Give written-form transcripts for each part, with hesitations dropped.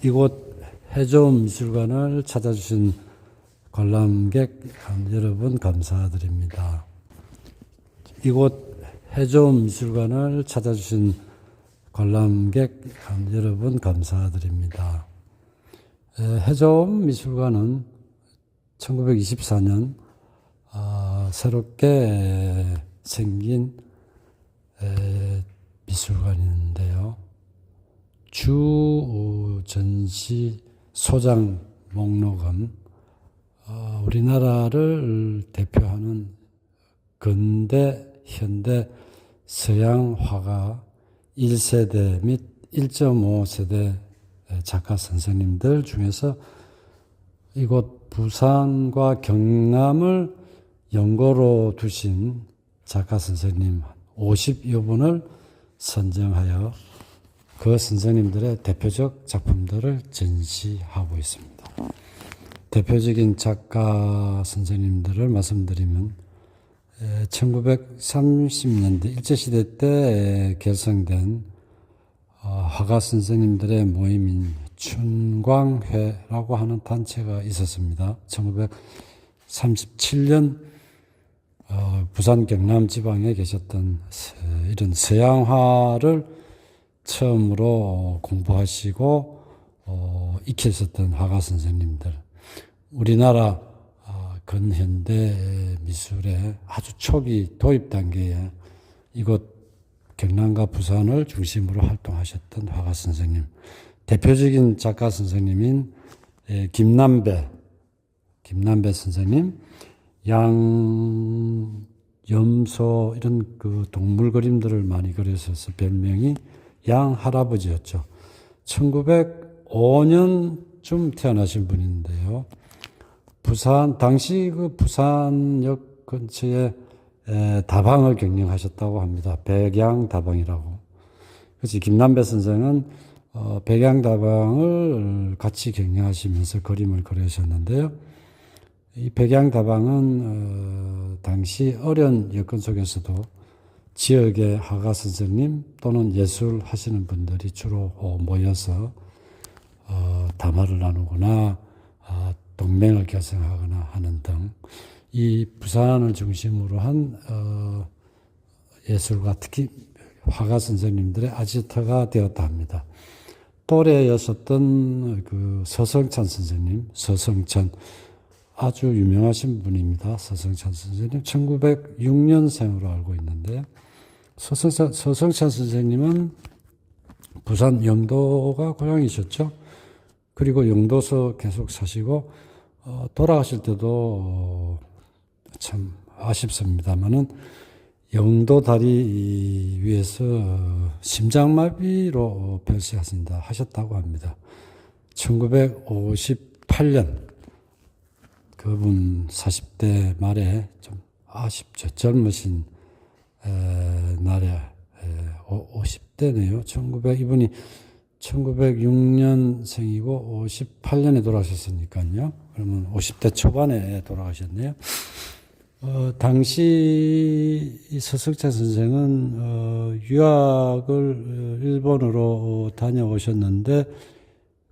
이곳 해저음 미술관을 찾아주신 관람객 여러분 감사드립니다. 이곳 해저음 미술관을 찾아주신 관람객 여러분 감사드립니다. 해저음 미술관은 1924년 새롭게 생긴 미술관인데요. 주 전시 소장 목록은 우리나라를 대표하는 근대, 현대, 서양 화가 1세대 및 1.5세대 작가 선생님들 중에서 이곳 부산과 경남을 연고로 두신 작가 선생님 50여 분을 선정하여 그 선생님들의 대표적 작품들을 전시하고 있습니다. 대표적인 작가 선생님들을 말씀드리면 1930년대 일제시대 때 결성된 화가 선생님들의 모임인 춘광회라고 하는 단체가 있었습니다. 1937년 부산 경남 지방에 계셨던 이런 서양화를 처음으로 공부하시고 익혔었던 화가 선생님들, 우리나라 근현대 미술의 아주 초기 도입 단계에 이곳 경남과 부산을 중심으로 활동하셨던 화가 선생님, 대표적인 작가 선생님인 김남배 선생님, 염소 이런 그 동물 그림들을 많이 그리셔서 별명이 양할아버지였죠. 1905년쯤 태어나신 분인데요. 당시 그 부산역 근처에 다방을 경영하셨다고 합니다. 백양다방이라고. 그래서 김남배 선생은 백양다방을 같이 경영하시면서 그림을 그리셨는데요. 이 백양다방은 당시 어려운 여건 속에서도 지역의 화가 선생님 또는 예술 하시는 분들이 주로 모여서 담화를 나누거나 동맹을 결성하거나 하는 등 이 부산을 중심으로 한 예술가, 특히 화가 선생님들의 아지트가 되었다 합니다. 또래였었던 그 서성찬 선생님, 아주 유명하신 분입니다. 서성찬 선생님 1906년생으로 알고 있는데, 서성찬 선생님은 부산 영도가 고향이셨죠. 그리고 영도서 계속 사시고 돌아가실 때도 참 아쉽습니다만은 영도 다리 위에서 심장마비로 별세하셨다고 합니다. 1958년 그분 40대 말에 좀 아쉽죠. 젊으신 날에 50대네요. 이분이 1906년생이고 58년에 돌아가셨으니까요. 그러면 50대 초반에 돌아가셨네요. 당시 서석찬 선생은 유학을 일본으로 다녀오셨는데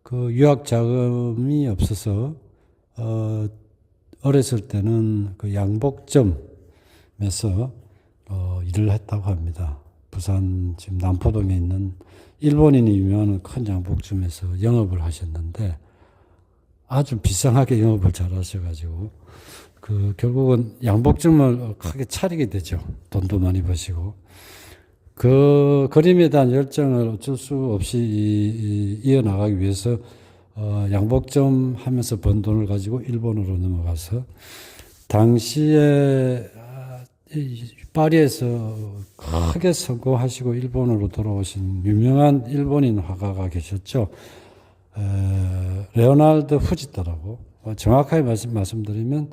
그 유학 자금이 없어서 어렸을 때는 그 양복점에서 일을 했다고 합니다. 부산 지금 남포동에 있는 일본인이 유명한 큰 양복점에서 영업을 하셨는데 아주 비상하게 영업을 잘 하셔가지고 결국은 양복점을 크게 차리게 되죠. 돈도 많이 버시고. 그 그림에 대한 열정을 어쩔 수 없이 이어나가기 위해서 양복점 하면서 번 돈을 가지고 일본으로 넘어가서 당시에 파리에서 크게 성공하시고 일본으로 돌아오신 유명한 일본인 화가가 계셨죠. 레오나르도 후지타라고. 정확하게 말씀드리면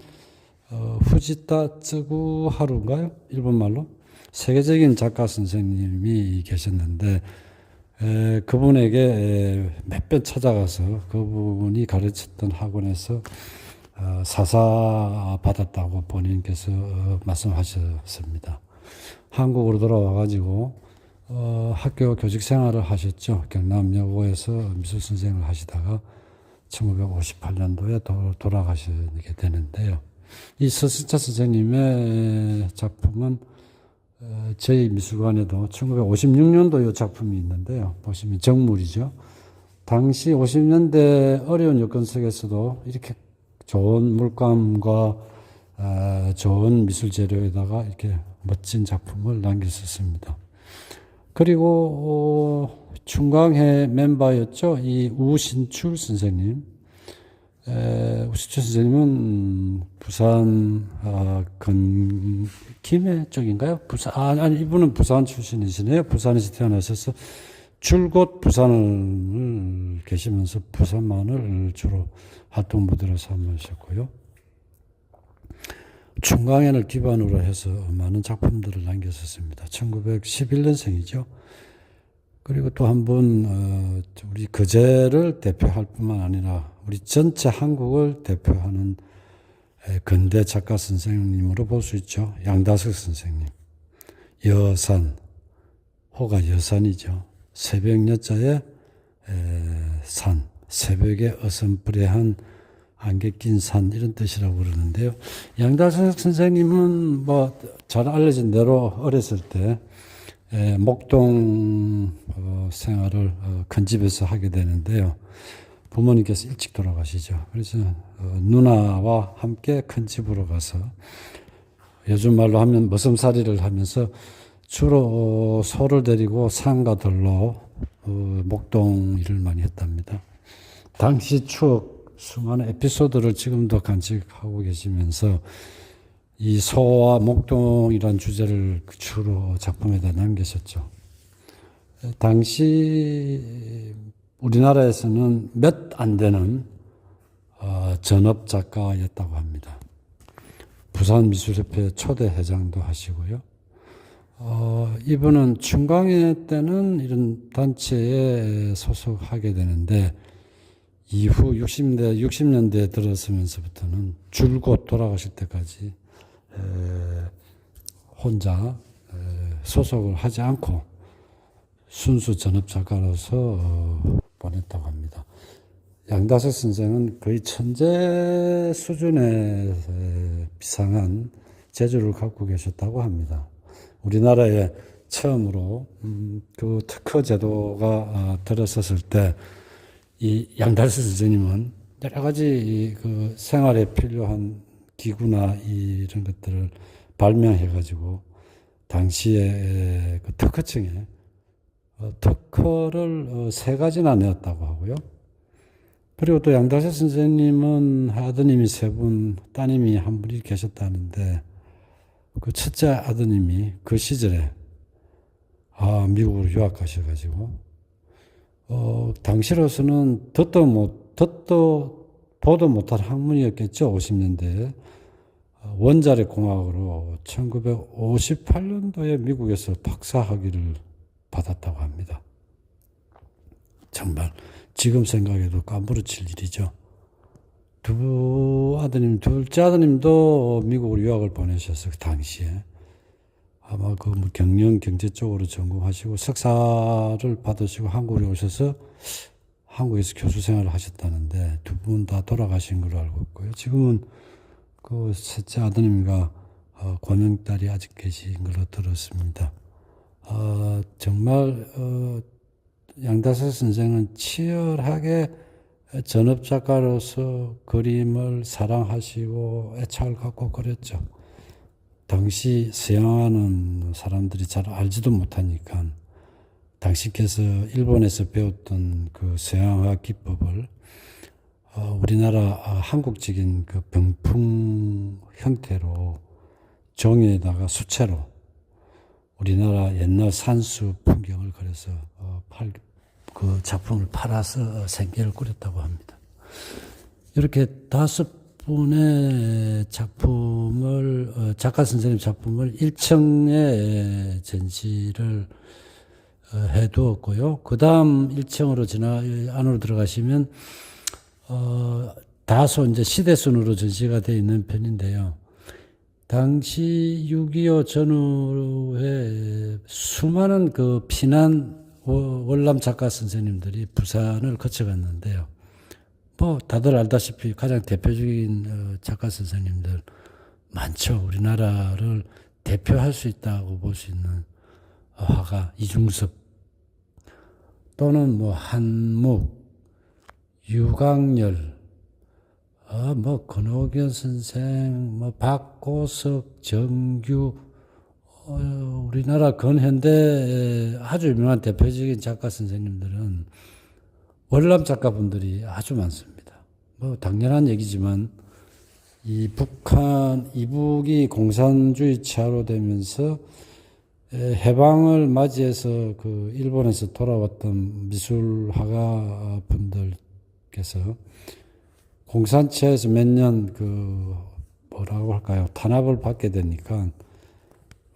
후지타 쯔구하루인가요? 일본말로? 세계적인 작가 선생님이 계셨는데 그분에게 몇 번 찾아가서 그분이 가르쳤던 학원에서 사사 받았다고 본인께서 말씀하셨습니다. 한국으로 돌아와가지고 학교 교직 생활을 하셨죠. 경남여고에서 미술 선생을 하시다가 1958년도에 돌아가시게 되는데요. 이 서승차 선생님의 작품은 저희 미술관에도 1956년도 이 작품이 있는데요. 보시면 정물이죠. 당시 50년대 어려운 여건 속에서도 이렇게 좋은 물감과 좋은 미술 재료에다가 이렇게 멋진 작품을 남겼었습니다. 그리고 충광회 멤버였죠. 이 우신출 선생님. 우신출 선생님은 부산 김해 쪽인가요? 아니 이분은 부산 출신이시네요. 부산에서 태어나셔서 줄곧 부산을 계시면서 부산만을 주로 활동 무대로 삼으셨고요. 충광회를 기반으로 해서 많은 작품들을 남겼었습니다. 1911년생이죠. 그리고 또 한 번 우리 거제를 대표할 뿐만 아니라 우리 전체 한국을 대표하는 근대 작가 선생님으로 볼 수 있죠. 양다석 선생님. 여산, 호가 여산이죠. 새벽 여자의 산, 새벽에 어슴푸레한 안개 낀 산 이런 뜻이라고 그러는데요. 양다석 선생님은 뭐 잘 알려진 대로 어렸을 때 목동 생활을 큰 집에서 하게 되는데요. 부모님께서 일찍 돌아가시죠. 그래서 누나와 함께 큰 집으로 가서 요즘 말로 하면 머슴살이를 하면서 주로 소를 데리고 산과 들로 목동 일을 많이 했답니다. 당시 추억 수많은 에피소드를 지금도 간직하고 계시면서 이 소와 목동이란 주제를 주로 작품에다 남기셨죠. 당시 우리나라에서는 몇 안 되는 전업 작가였다고 합니다. 부산미술협회 초대 회장도 하시고요. 이분은 충광회 때는 이런 단체에 소속하게 되는데 이후 60년대에 들어서면서부터는 줄곧 돌아가실 때까지 혼자 소속을 하지 않고 순수 전업 작가로서 보냈다고 합니다. 양다석 선생은 거의 천재 수준에 비상한 재주를 갖고 계셨다고 합니다. 우리나라에 처음으로 그 특허 제도가 들어섰을 때 이 양다석 선생님은 여러 가지 그 생활에 필요한 기구나 이런 것들을 발명해가지고 당시에 그 특허청에 특허를 3가지나 내었다고 하고요. 그리고 또 양다석 선생님은 아드님이 3분, 따님이 1분이 계셨다는데 그 첫째 아드님이 그 시절에 미국으로 유학 가셔가지고 당시로서는 듣도 보도 못할 학문이었겠죠. 50년대에 원자력 공학으로 1958년도에 미국에서 박사학위를 받았다고 합니다. 정말 지금 생각해도 까무러칠 일이죠. 둘째 아드님도 미국으로 유학을 보내셔서 그 당시에 아마 그 경영 경제 쪽으로 전공하시고 석사를 받으시고 한국에 오셔서 한국에서 교수 생활을 하셨다는데 2분 다 돌아가신 걸로 알고 있고요. 지금은 그 셋째 아드님과 권영딸이 아직 계신 걸로 들었습니다. 정말 양다석 선생은 치열하게 전업 작가로서 그림을 사랑하시고 애착을 갖고 그렸죠. 당시 서양화는 사람들이 잘 알지도 못하니까 당신께서 일본에서 배웠던 그 서양화 기법을 우리나라 한국적인 그 병풍 형태로 종이에다가 수채로 우리나라 옛날 산수 풍경을 그려서 그 작품을 팔아서 생계를 꾸렸다고 합니다. 이렇게 5분의 작품을 작가 선생님 작품을 1층에 전시를 해두었고요. 그 다음 1층으로 안으로 들어가시면 다소 이제 시대순으로 전시가 되어 있는 편인데요. 당시 6.25 전후에 수많은 그 피난 월남 작가 선생님들이 부산을 거쳐갔는데요. 뭐 다들 알다시피 가장 대표적인 작가 선생님들 많죠. 우리나라를 대표할 수 있다고 볼 수 있는 화가 이중섭 또는 뭐 한묵, 유광열, 뭐 권옥연 선생, 뭐 박고석, 정규, 우리나라 근현대 아주 유명한 대표적인 작가 선생님들은 월남 작가분들이 아주 많습니다. 뭐 당연한 얘기지만 이 북한 이북이 공산주의 치하로 되면서 해방을 맞이해서 그 일본에서 돌아왔던 미술화가 분들께서 공산치하에서 몇 년 그 뭐라고 할까요? 탄압을 받게 되니까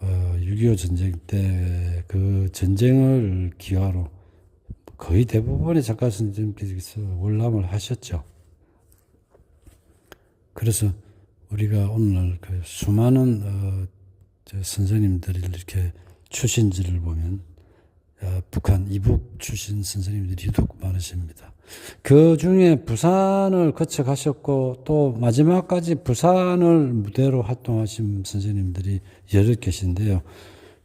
6.25 전쟁 때 그 전쟁을 기화로 거의 대부분의 작가 선생님께서 월남을 하셨죠. 그래서 우리가 오늘 그 수많은 선생님들이 이렇게 출신지를 보면 북한 이북 출신 선생님들이 유독 많으십니다. 그 중에 부산을 거쳐 가셨고 또 마지막까지 부산을 무대로 활동하신 선생님들이 여럿 계신데요.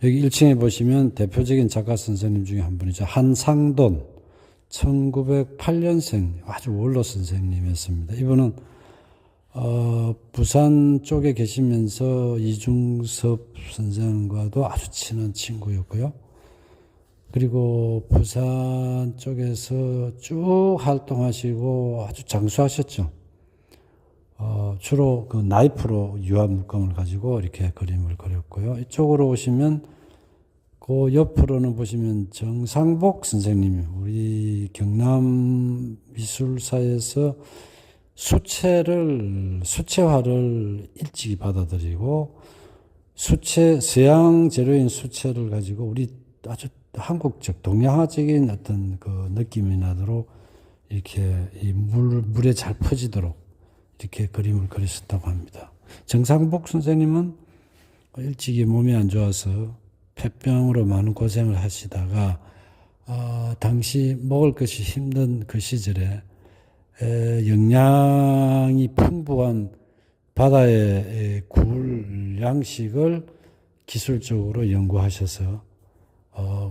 여기 1층에 보시면 대표적인 작가 선생님 중에 한 분이죠. 한상돈 1908년생 아주 원로 선생님이었습니다. 이분은 부산 쪽에 계시면서 이중섭 선생과도 아주 친한 친구였고요. 그리고 부산 쪽에서 쭉 활동하시고 아주 장수하셨죠. 주로 그 나이프로 유화 물감을 가지고 이렇게 그림을 그렸고요. 이쪽으로 오시면 그 옆으로는 보시면 정상복 선생님이 우리 경남 미술사에서 수채화를 일찍이 받아들이고 서양 재료인 수채를 가지고 우리 아주 한국적 동양화적인 어떤 그 느낌이 나도록 이렇게 이 물에 잘 퍼지도록 이렇게 그림을 그리셨다고 합니다. 정상복 선생님은 일찍이 몸이 안 좋아서 폐병으로 많은 고생을 하시다가 당시 먹을 것이 힘든 그 시절에 영양이 풍부한 바다의 굴 양식을 기술적으로 연구하셔서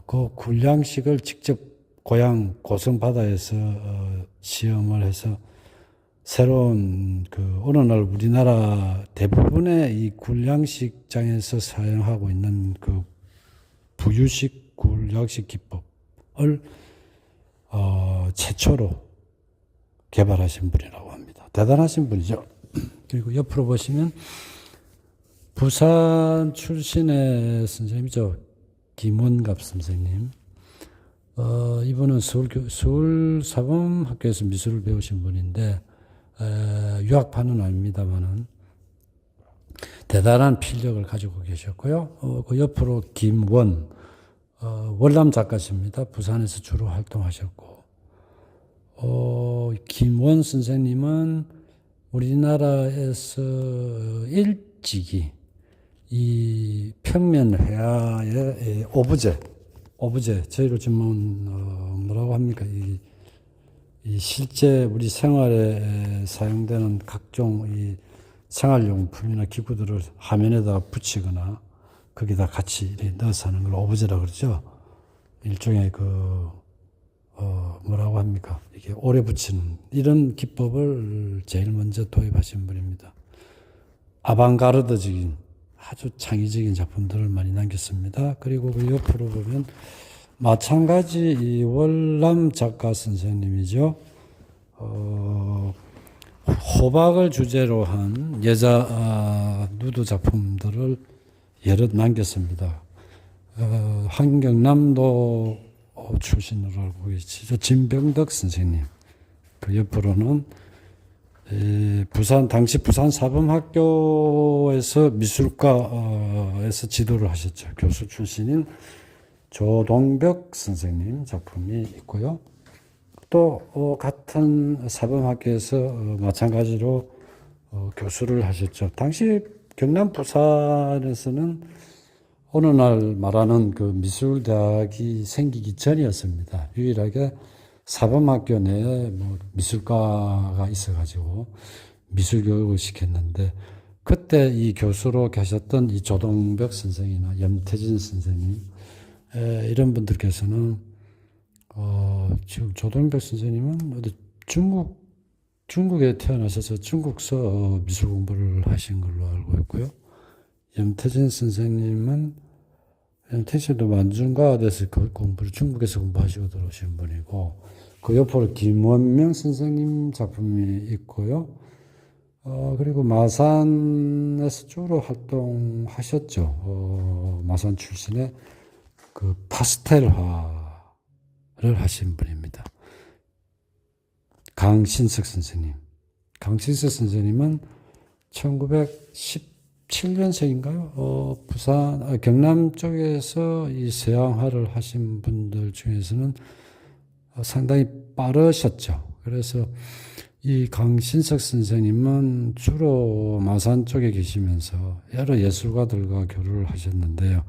그 굴 양식을 직접 고향 고성 바다에서 시험을 해서 새로운 그 어느 날 우리나라 대부분의 이 굴 양식장에서 사용하고 있는 그 부유식 굴 양식 기법을 최초로 개발하신 분이라고 합니다. 대단하신 분이죠. 그리고 옆으로 보시면 부산 출신의 선생님이죠. 김원갑 선생님. 이분은 서울사범학교에서 미술을 배우신 분인데 유학파는 아닙니다만은 대단한 필력을 가지고 계셨고요. 그 옆으로 김원 월남 작가십니다. 부산에서 주로 활동하셨고 김원 선생님은 우리나라에서 일찍이 이 평면 회화의 오브제 저희로 지금 뭐라고 합니까? 이 실제 우리 생활에 사용되는 각종 이 생활용품이나 기구들을 화면에다가 붙이거나 거기다 같이 넣어서 하는 걸 오브제라고 그러죠. 일종의 뭐라고 합니까? 이게 오래 붙이는 이런 기법을 제일 먼저 도입하신 분입니다. 아방가르드적인 아주 창의적인 작품들을 많이 남겼습니다. 그리고 그 옆으로 보면 마찬가지 이 월남 작가 선생님이죠. 호박을 주제로 한 여자 누드 작품들을 여럿 남겼습니다. 한경남도 출신으로 알고 계시죠. 진병덕 선생님. 그 옆으로는 당시 부산 사범학교에서 미술과에서 지도를 하셨죠. 교수 출신인 조동벽 선생님 작품이 있고요. 또 같은 사범학교에서 마찬가지로 교수를 하셨죠. 당시 경남 부산에서는 어느 날 말하는 그 미술대학이 생기기 전이었습니다. 유일하게 사범학교 내에 뭐 미술과가 있어가지고 미술 교육을 시켰는데, 그때 이 교수로 계셨던 이 조동벽 선생이나 염태진 선생님, 이런 분들께서는 지금 조동벽 선생님은 어디 중국에 태어나셔서 중국서 미술 공부를 하신 걸로 알고 있고요. 염태진 선생님은 염태진도 만중과대에서 공부를 중국에서 공부하시고 들어오신 분이고, 그 옆으로 김원명 선생님 작품이 있고요. 그리고 마산에서 주로 활동하셨죠. 마산 출신의 그 파스텔화를 하신 분입니다. 강신석 선생님. 강신석 선생님은 1917년생인가요? 경남 쪽에서 이 서양화를 하신 분들 중에서는 상당히 빠르셨죠. 그래서 이 강신석 선생님은 주로 마산 쪽에 계시면서 여러 예술가들과 교류를 하셨는데요.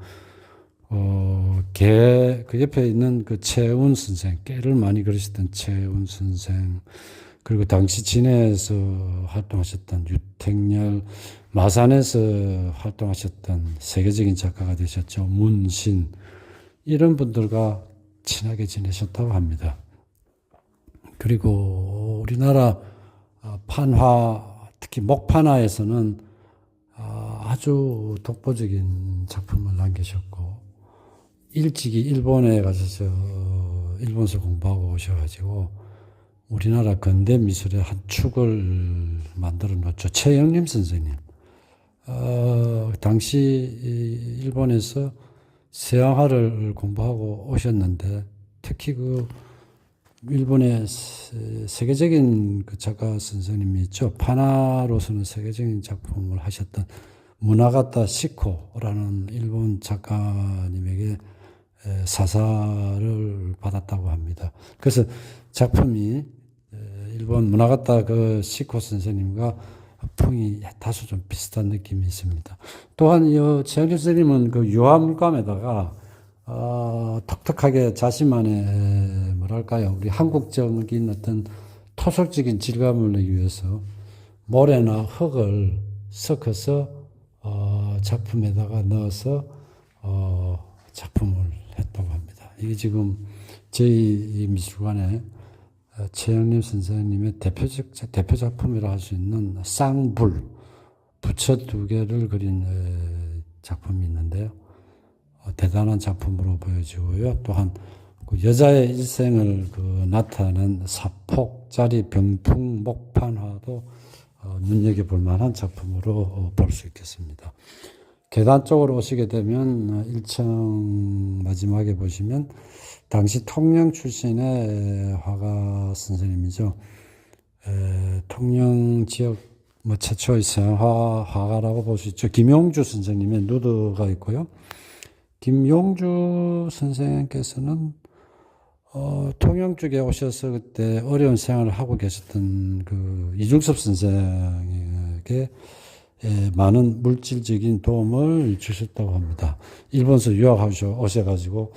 그 옆에 있는 그 최운 선생, 깨를 많이 그리셨던 최운 선생, 그리고 당시 진해에서 활동하셨던 유택열, 마산에서 활동하셨던 세계적인 작가가 되셨죠. 문신, 이런 분들과 친하게 지내셨다고 합니다. 그리고 우리나라 판화, 특히 목판화에서는 아주 독보적인 작품을 남기셨고, 일찍이 일본에 가셔서 일본서 공부하고 오셔가지고 우리나라 근대 미술의 한 축을 만들어 놓았죠. 최영림 선생님. 당시 일본에서 서양화를 공부하고 오셨는데, 특히 그 일본의 세계적인 그 작가 선생님이 있죠. 판화로서는 세계적인 작품을 하셨던 무나가타 시코라는 일본 작가님에게 사사를 받았다고 합니다. 그래서 작품이 일본 무나가타 그 시코 선생님과 풍이 다소 좀 비슷한 느낌이 있습니다. 또한 이 최영림 선생님은 그 유화물감에다가 독특하게 자신만의 뭐랄까요, 우리 한국적인 어떤 토속적인 질감을 내기 위해서 모래나 흙을 섞어서 작품에다가 넣어서 작품을 했다고 합니다. 이게 지금 저희 미술관에 최영림 선생님의 대표 작품이라 할 수 있는 쌍불, 부처 2개를 그린 작품이 있는데요. 대단한 작품으로 보여지고요. 또한 그 여자의 일생을 나타낸 사폭자리 병풍 목판화도 눈여겨볼 만한 작품으로 볼 수 있겠습니다. 계단 쪽으로 오시게 되면 1층 마지막에 보시면 당시 통영 출신의 화가 선생님이죠. 통영 지역 최초의 서양화 화가라고 볼 수 있죠. 김용주 선생님의 누드가 있고요. 김용주 선생님께서는 통영 쪽에 오셔서 그때 어려운 생활을 하고 계셨던 그 이중섭 선생에게 많은 물질적인 도움을 주셨다고 합니다. 일본에서 유학하셔 오셔가지고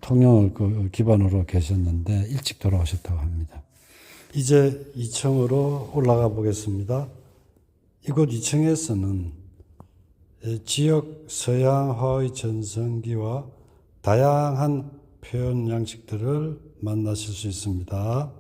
통영을 그 기반으로 계셨는데 일찍 돌아오셨다고 합니다. 이제 2층으로 올라가 보겠습니다. 이곳 2층에서는 지역 서양화의 전성기와 다양한 표현 양식들을 만나실 수 있습니다.